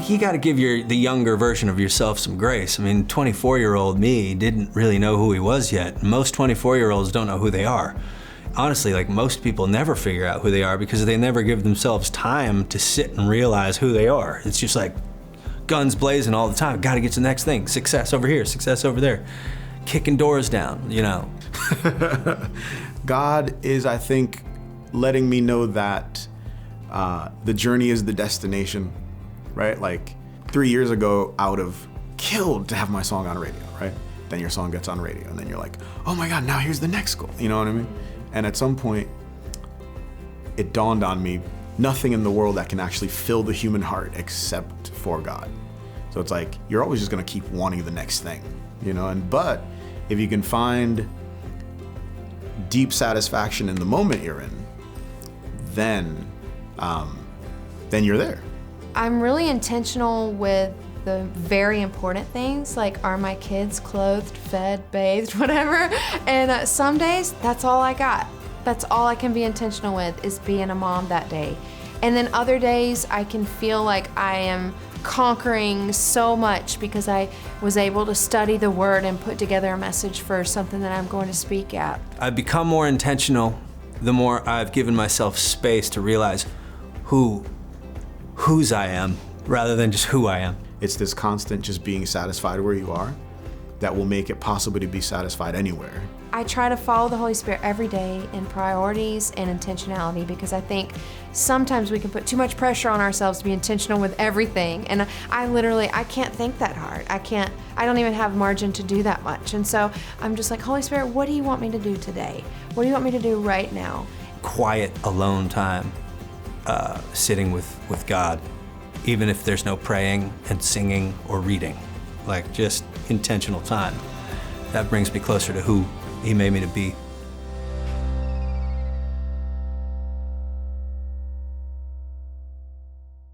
you got to give the younger version of yourself some grace. I mean, 24-year-old me didn't really know who he was yet. Most 24-year-olds don't know who they are. Honestly, like, most people never figure out who they are because they never give themselves time to sit and realize who they are. It's just like guns blazing all the time. Got to get to the next thing. Success over here, success over there. Kicking doors down, you know. God is, I think, letting me know that the journey is the destination, right? Like 3 years ago, I would have killed to have my song on radio, right? Then your song gets on radio, and then you're like, oh my God, now here's the next goal. You know what I mean? And at some point, it dawned on me, nothing in the world that can actually fill the human heart except for God. So it's like, you're always just gonna keep wanting the next thing, you know? But if you can find deep satisfaction in the moment you're in, then you're there. I'm really intentional with the very important things, like, are my kids clothed, fed, bathed, whatever. And some days, that's all I got. That's all I can be intentional with, is being a mom that day. And then other days, I can feel like I am conquering so much because I was able to study the word and put together a message for something that I'm going to speak at. I've become more intentional the more I've given myself space to realize whose I am rather than just who I am. It's this constant just being satisfied where you are that will make it possible to be satisfied anywhere. I try to follow the Holy Spirit every day in priorities and intentionality, because I think sometimes we can put too much pressure on ourselves to be intentional with everything. And I can't think that hard. I don't even have margin to do that much. And so I'm just like, Holy Spirit, what do you want me to do today? What do you want me to do right now? Quiet, alone time, sitting with God, even if there's no praying and singing or reading, like just intentional time. That brings me closer to who He made me to be.